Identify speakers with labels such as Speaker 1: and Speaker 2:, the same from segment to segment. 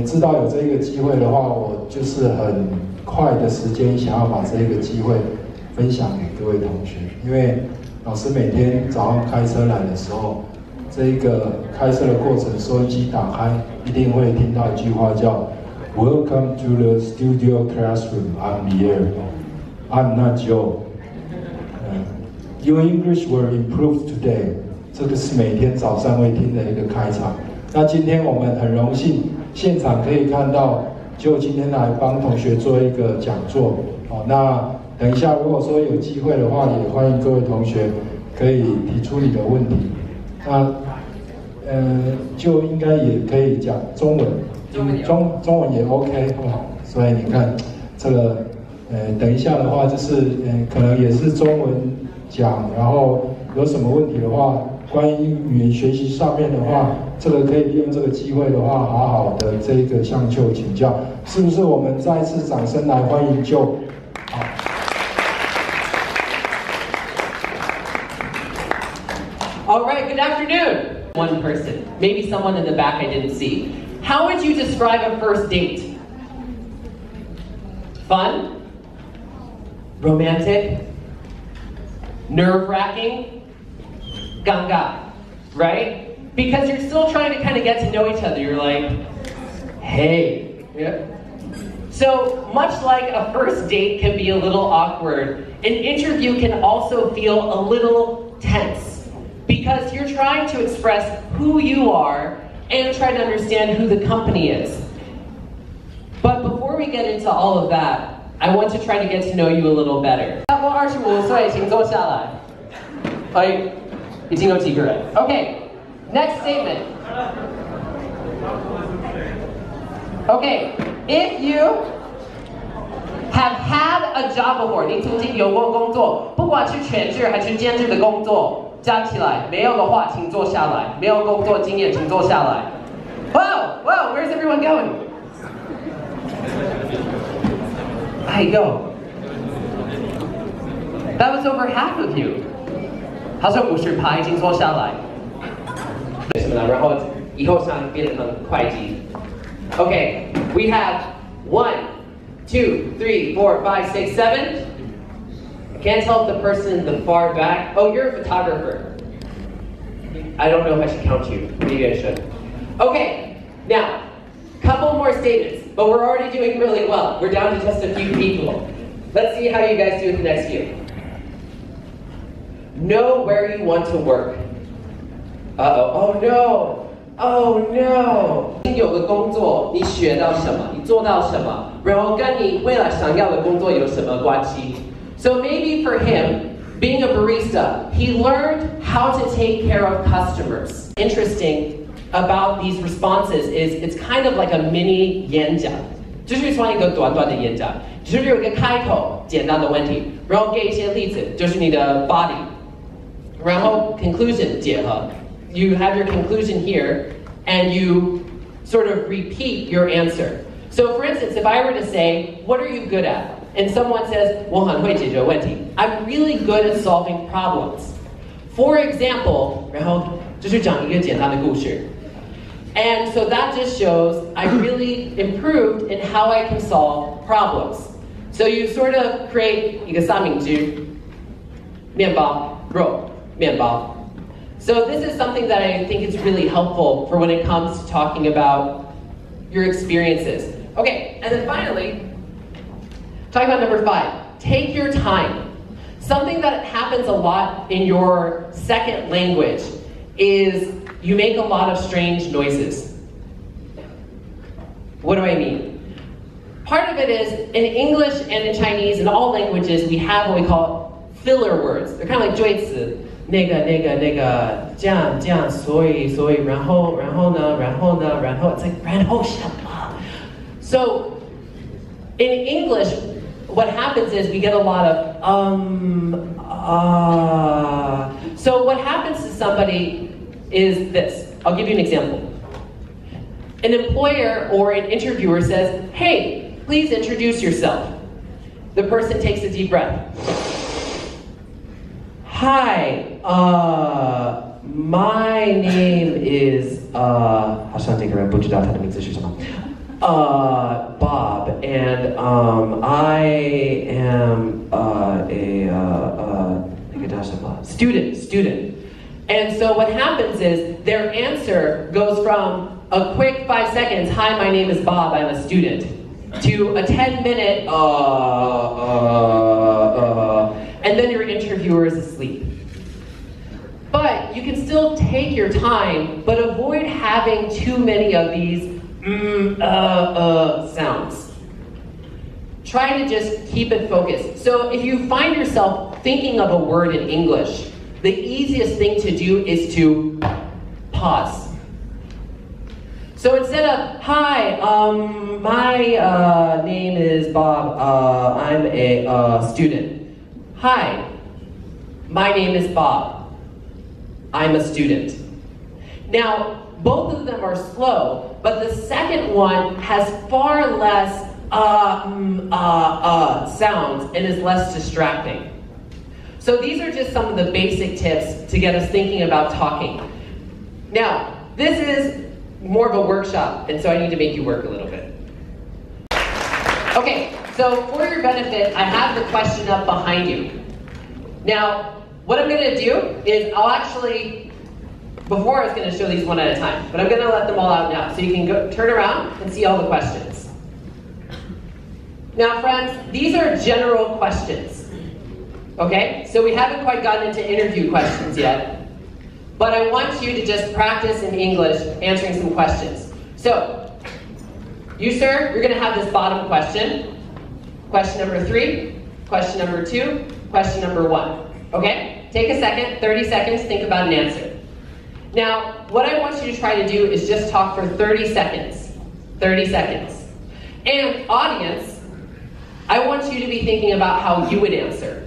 Speaker 1: 知道有这个机会的话，我就是很快的时间想要把这个机会分享给各位同学，因为老师每天早上开车来的时候，这一个开车的过程，收音机打开，一定会听到一句话叫 "Welcome to the studio classroom. I'm here. I'm not Joe. Your English will improve today." 这个是每天早上会听的一个开场。那今天我们很荣幸，现场可以看到，就今天来帮同学做一个讲座。好，那等一下如果说有机会的话，也欢迎各位同学可以提出你的问题。那就应该也可以讲中文，中文也 OK 哦。所以你看这个等一下的话，就是可能也是中文讲，然后有什么问题的话，关于语言学习上面的话，这个可以利用这个机会的话，好好的这个向Joe请教，是不是？我们再次掌声来欢迎Joe。好。
Speaker 2: All right, good afternoon. One person, maybe someone in the back I didn't see. How would you describe a first date? Fun? Romantic? Nerve-wracking? Ganga, right? Because you're still trying to kind of get to know each other. You're like, hey. Yeah. So much like a first date can be a little awkward, an interview can also feel a little tense. Because you're trying to express who you are and try to understand who the company is. But before we get into all of that, I want to try to get to know you a little better. 25岁，请坐下来。哎，已经有几个人。Okay, next statement. Okay, if you have had a job before, 你曾经有过工作，不管是全职还是兼职的工作。加起来，没有的话，请坐下来。没有工作经验，请坐下来。Whoa, whoa, where's everyone going? 哎呦 That was over half of you. 好像50%已经坐下来。什么呢？然后以后想变成会计。Okay, we have 1, 2, 3, 4, 5, 6, 7. Can't tell if the person in the far back. Oh, you're a photographer. I don't know if I should count you. Maybe I should. Okay, now, couple more statements, but we're already doing really well. We're down to just a few people. Let's see how you guys do with the next few. Know where you want to work. Uh-oh. Oh no. Oh no. 你有个工作，你学到什么？你做到什么？然后跟你未来想要的工作有什么关系？ So maybe for him, being a barista, he learned how to take care of customers. Interesting about these responses is it's kind of like a mini 演讲，就是算一个短短的演讲，就是有一个开头简单的问题，然后给一些例子，就是你的 body， 然后 conclusion 结合。You have your conclusion here, and you sort of repeat your answer. So for instance, if I were to say, what are you good at? And someone says, 我很会解决问题. I'm really good at solving problems. For example, 然后就是讲一个简单的故事. And so that just shows I really improved in how I can solve problems. So you sort of create 一个三明治，面包，肉，面包. So this is something that I think is really helpful for when it comes to talking about your experiences. Okay, and then finally, talking about number 5, take your time. Something that happens a lot in your second language is you make a lot of strange noises. What do I mean? Part of it is, in English and in Chinese and all languages, we have what we call filler words. They're kind of like 赘词，那个，这样，所以，然后呢，it's like 然后什么？ So, in English, what happens is we get a lot of So what happens to somebody is this. I'll give you an example. An employer or an interviewer says, hey, please introduce yourself. The person takes a deep breath. Hi, My name is 好像这个人不知道他的名字是什么。Bob, and I am student. And so what happens is their answer goes from a quick 5 seconds, hi, my name is Bob, I'm a student, to a 10-minute, and then your interviewer is asleep. But you can still take your time, but avoid having too many of these sounds. Try to just keep it focused. So if you find yourself thinking of a word in English, the easiest thing to do is to pause. So instead of, hi, my name is Bob, I'm a student. Hi, my name is Bob, I'm a student. Now, both of them are slow, but the second one has far less sounds and is less distracting. So these are just some of the basic tips to get us thinking about talking. Now, this is more of a workshop, and so I need to make you work a little bit. Okay, so for your benefit, I have the question up behind you. Now, what I'm gonna do is I'll actually, before I was gonna show these one at a time, but I'm gonna let them all out now, so you can go turn around and see all the questions. Now, friends, these are general questions. Okay, so we haven't quite gotten into interview questions yet, but I want you to just practice in English answering some questions. So, you sir, you're gonna have this bottom question. Question number 3, question number 2, question number 1. Okay, take a second, 30 seconds, think about an answer. Now, what I want you to try to do is just talk for 30 seconds. 30 seconds. And audience, I want you to be thinking about how you would answer.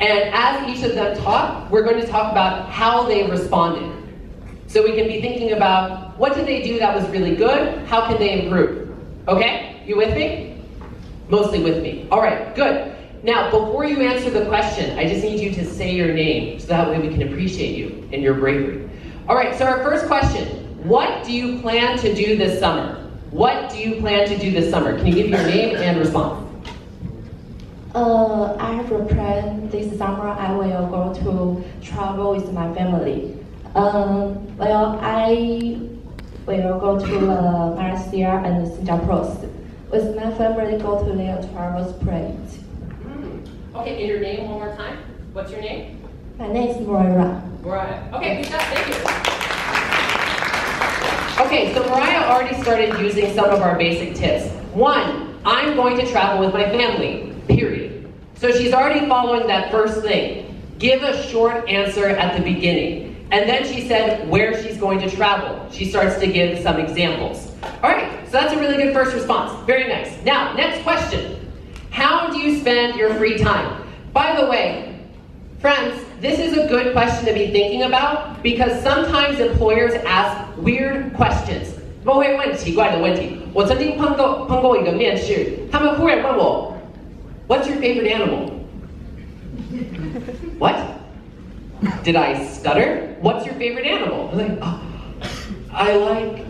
Speaker 2: And as each of them talk, we're going to talk about how they responded. So we can be thinking about, what did they do that was really good? How can they improve? Okay? You with me? Mostly with me. All right, good. Now, before you answer the question, I just need you to say your name, so that way we can appreciate you and your bravery. All right, so our first question, what do you plan to do this summer? What do you plan to do this summer? Can you give your name and response?
Speaker 3: I have a plan this summer. I will go to travel with my family. Well, I will go to Malaysia and Singapore. With my family, go to their travel place.
Speaker 2: Okay, and your name one more time. What's your name?
Speaker 3: My name is Moira.
Speaker 2: Mariah. Okay, good job, thank you. Okay, so Mariah already started using some of our basic tips. 1, I'm going to travel with my family, period. So she's already following that first thing. Give a short answer at the beginning. And then she said where she's going to travel. She starts to give some examples. All right, so that's a really good first response. Very nice. Now, next question. How do you spend your free time? By the way, friends, this is a good question to be thinking about because sometimes employers ask weird questions. 他们会问奇怪的问题。我曾经碰过一个面试，他们忽然问我 What's your favorite animal? What? Did I stutter? What's your favorite animal? I'm like, oh, I like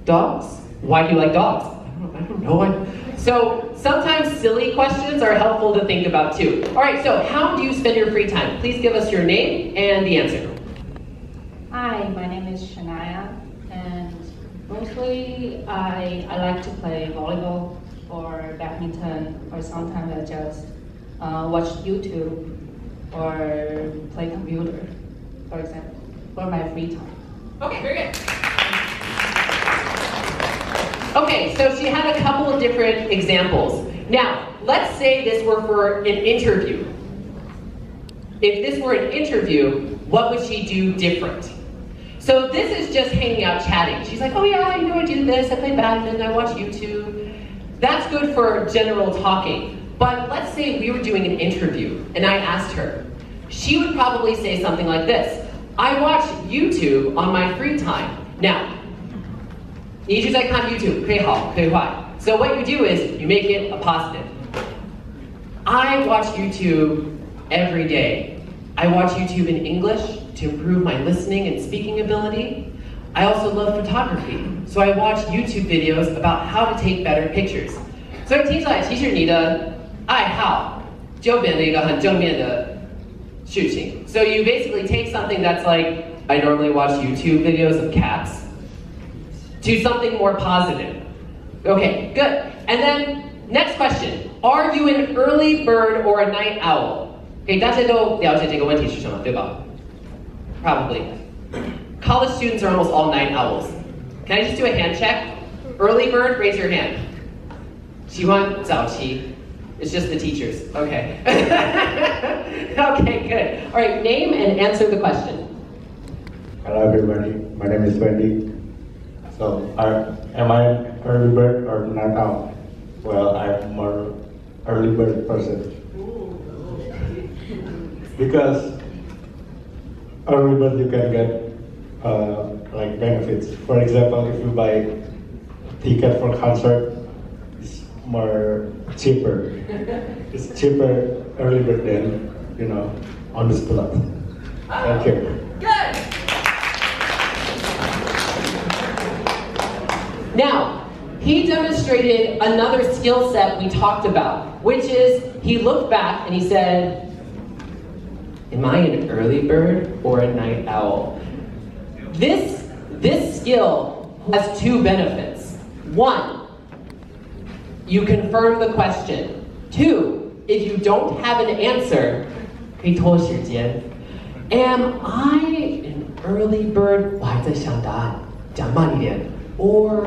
Speaker 2: dogs. Why do you like dogs? I don't know. So sometimes silly questions are helpful to think about too. All right, so how do you spend your free time? Please give us your name and the answer.
Speaker 4: Hi, my name is Shania, and mostly I like to play volleyball or badminton, or sometimes I just watch YouTube or play computer, for example, for my free time.
Speaker 2: Okay, very good. Okay, so she had a couple of different examples. Now, let's say this were for an interview. If this were an interview, what would she do different? So this is just hanging out chatting. She's like, oh yeah, I do this, I play badminton, I watch YouTube. That's good for general talking. But let's say we were doing an interview and I asked her. She would probably say something like this. I watch YouTube on my free time. Now, 你一直在看 YouTube, 可以好,可以坏. So what you do is you make it a positive. I watch YouTube every day. I watch YouTube in English to improve my listening and speaking ability. I also love photography, so I watch YouTube videos about how to take better pictures. 所以听起来，其实你的爱好就变成一个很正面的事情。So you basically take something that's like, I normally watch YouTube videos of cats, to something more positive. Okay, good. And then, next question. Are you an early bird or a night owl? Okay, 大家都了解这个问题是什么，对吧？ Probably. College students are almost all night owls. Can I just do a hand check? Early bird, raise your hand. 喜欢早起. It's just the teachers. Okay. Okay, good. All right, name and answer the question.
Speaker 5: Hello everybody, my name is Wendy. So, am I an early bird or night owl? Well, I'm more early bird person. Because early bird you can get like benefits. For example, if you buy a ticket for concert, it's more cheaper. It's cheaper early bird than, on the spot. Thank you.
Speaker 2: Good. Now, he demonstrated another skill set we talked about, which is he looked back and he said, am I an early bird or a night owl? This skill has two benefits. One, you confirm the question. Two, if you don't have an answer, 可以拖时间. Am I an early bird? 我还在想答案，讲慢一点。Or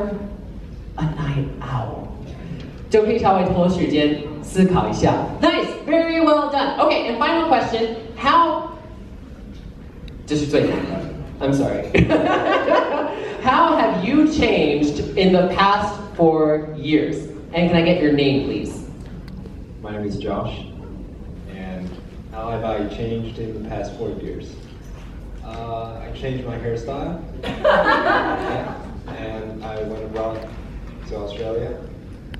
Speaker 2: a night owl? 就可以稍微拖时间思考一下。Nice, very well done. Okay, and final question. How? 这是最难的。I'm sorry. How have you changed in the past 4 years? And can I get your name, please?
Speaker 6: My name is Josh, and how have I changed in the past 4 years? I changed my hairstyle, and I went abroad to Australia,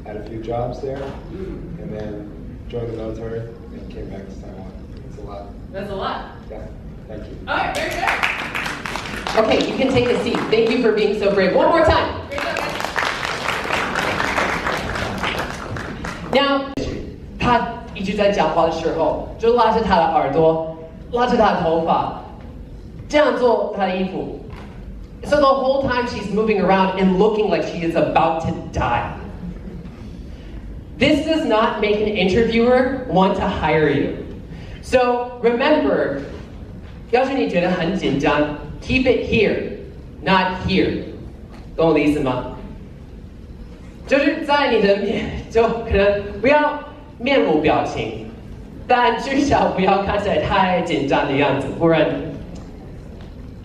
Speaker 6: had a few jobs there, and then joined the military and came back to Taiwan. It's a lot.
Speaker 2: That's a lot.
Speaker 6: Yeah, thank you.
Speaker 2: All right, very good. Okay, you can take a seat. Thank you for being so brave. One more time. Now, 他一直在讲话的时候，就拉着他的耳朵，拉着他的头发，这样做他的衣服。So the whole time she's moving around and looking like she is about to die. This does not make an interviewer want to hire you. So remember, 要是你觉得很紧张 keep it here, not here. 懂我的意思吗？就是在你的面，就可能不要面无表情，但至少不要看起来太紧张的样子，不然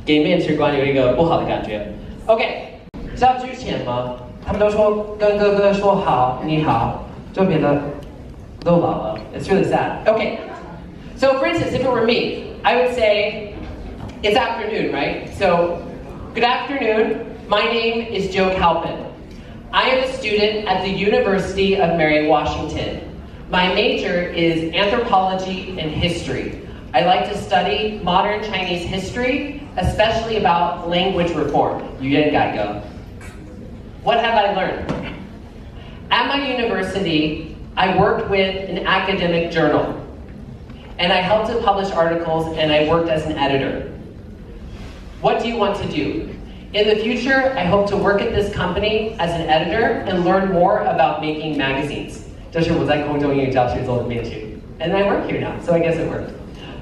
Speaker 2: 给面试官有一个不好的感觉。OK， 像之前吗？他们都说跟哥哥说好，你好，就变得都老了。It's really sad. Okay, so for instance, if it were me, I would say it's afternoon, right? So, good afternoon. My name is Joe Kalpin. I am a student at the University of Mary Washington. My major is anthropology and history. I like to study modern Chinese history, especially about language reform. 语言改革. What have I learned? At my university, I worked with an academic journal, and I helped to publish articles, and I worked as an editor. What do you want to do? In the future, I hope to work at this company as an editor and learn more about making magazines. 这是我在空中英语教学做的面试. And I work here now, so I guess it worked.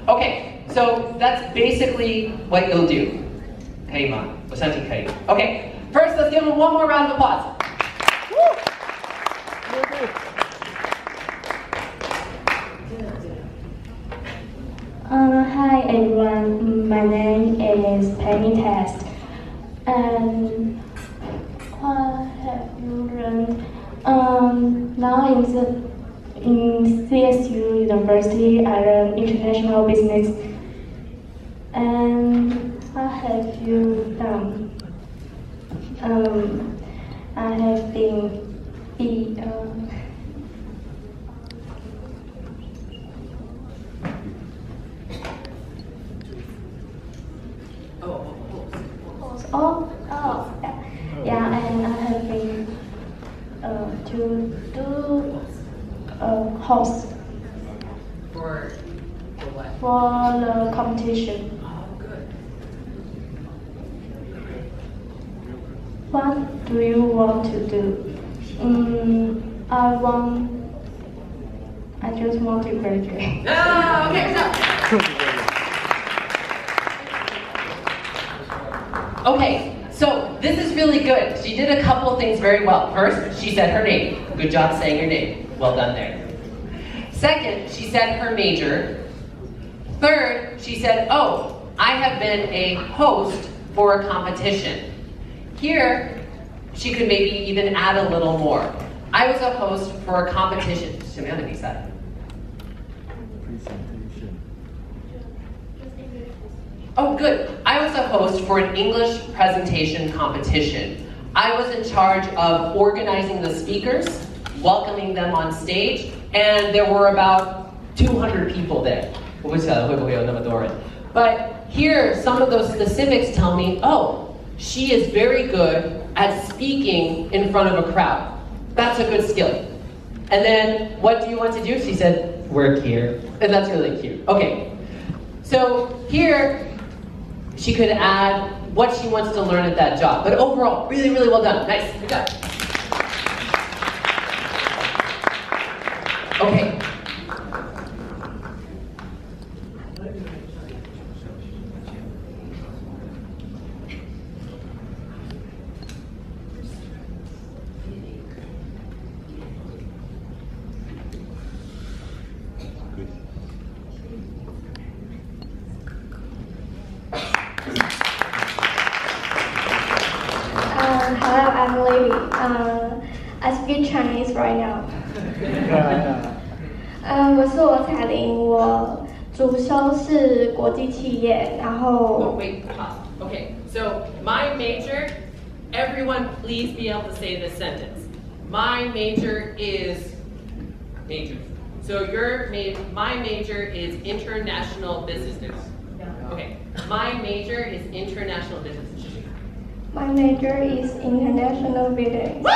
Speaker 2: Okay, so that's basically what you'll do. 可以吗？我相信可以. Okay, first let's give them one more round of applause.
Speaker 3: Hi everyone, my name is Penny Test. And what have you learned? Now in CSU University, I learn international business. And what have you done? I have been Yeah, and I have been to do host
Speaker 2: For what?
Speaker 3: for the competition.
Speaker 2: Oh, good.
Speaker 3: What do you want to do? I just want to graduate.
Speaker 2: Oh, okay, Okay, so this is really good. She did a couple of things very well. First, she said her name. Good job saying your name. Well done there. Second, she said her major. Third, she said, oh, I have been a host for a competition. Here, she could maybe even add a little more. I was a host for a competition. 什么样的比赛? Oh, good. I was a host for an English presentation competition. I was in charge of organizing the speakers, welcoming them on stage, and there were about 200 people there. 我不晓得会不会有那么多人. But here, some of those specifics tell me, oh, she is very good at speaking in front of a crowd. That's a good skill. And then, what do you want to do? She said, work here. And that's really cute. Okay. So here, she could add what she wants to learn at that job. But overall, really, really well done. Nice. Good job. Okay.
Speaker 3: Hello, I'm Lily. I speak Chinese right now. 我是我彩玲，我主修是国际企业，然后。
Speaker 2: Oh, wait, pause. Okay, so my major, everyone please be able to say this sentence. My major is major. So my major is international business. Okay, my major is international business.
Speaker 3: My major is international business.
Speaker 2: Woo!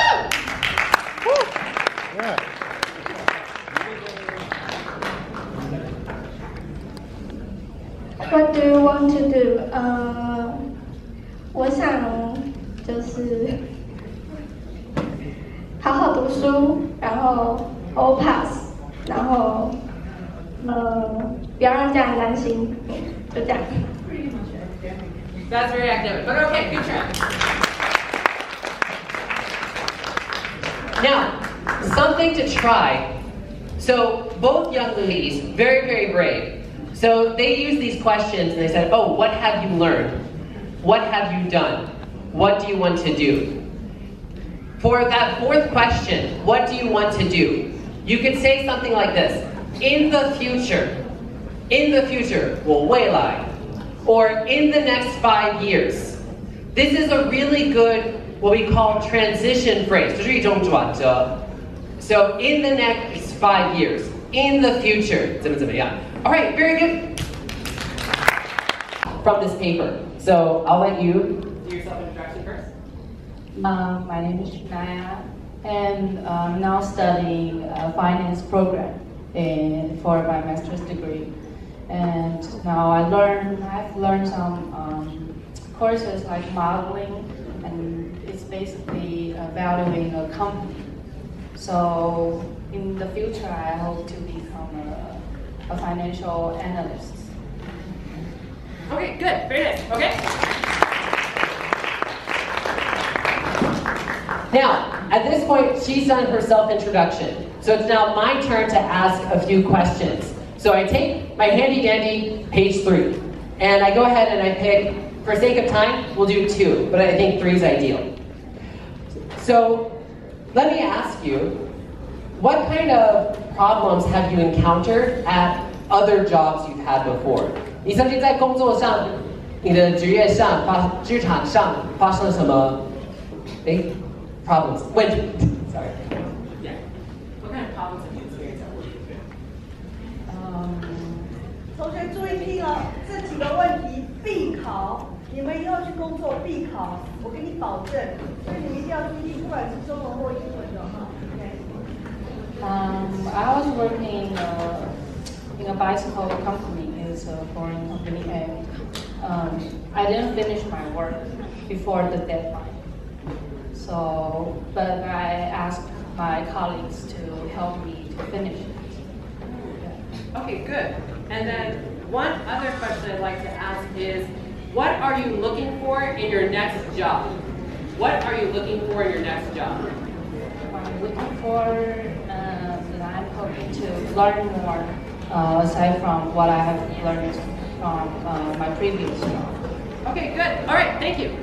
Speaker 5: Yeah.
Speaker 3: What do you want to do? 我想就是好好读书，然后 all pass， 然后不要让家人担心，就这样。
Speaker 2: That's very academic, but okay, good try. Now, something to try. So both young ladies, very, very brave. So they used these questions and they said, oh, what have you learned? What have you done? What do you want to do? For that fourth question, what do you want to do? You could say something like this. In the future, 我未来, or in the next 5 years. This is a really good, what we call transition phrase. 就是一种转折. So in the next 5 years, in the future, 怎么样? All right, very good. From this paper. So I'll let you do your self-introduction first.
Speaker 4: My name is Shania, and I'm now studying a finance program for my master's degree. And now I've learned some courses like modeling, and it's basically valuing a company. So in the future, I hope to become a financial analyst.
Speaker 2: Okay, good, very nice. Okay. Now, at this point, she's done her self-introduction. So it's now my turn to ask a few questions. So I take my handy-dandy page 3, and I go ahead and I pick, for sake of time, we'll do 2, but I think 3 is ideal. So let me ask you, what kind of problems have you encountered at other jobs you've had before? 你曾经在工作上、你的职业上、职场上发生了什么problems? 问题 Sorry. Yeah. What kind of problems have you experienced at work?
Speaker 7: 同学注意听哦，这几个问题必考，你们以后去工作必考，我给你保证，所以你一定要注意，不管是中文或英文的哈。
Speaker 4: I was working in a bicycle company. It's a foreign company, and I didn't finish my work before the deadline. So, but I asked my colleagues to help me to finish it. Yeah.
Speaker 2: Okay, good. And then one other question I'd like to ask is, what are you looking for in your next job? What are you looking for in your next job?
Speaker 4: I'm looking for that I'm hoping to learn more aside from what I have learned from my previous job.
Speaker 2: Okay, good. All right, thank you.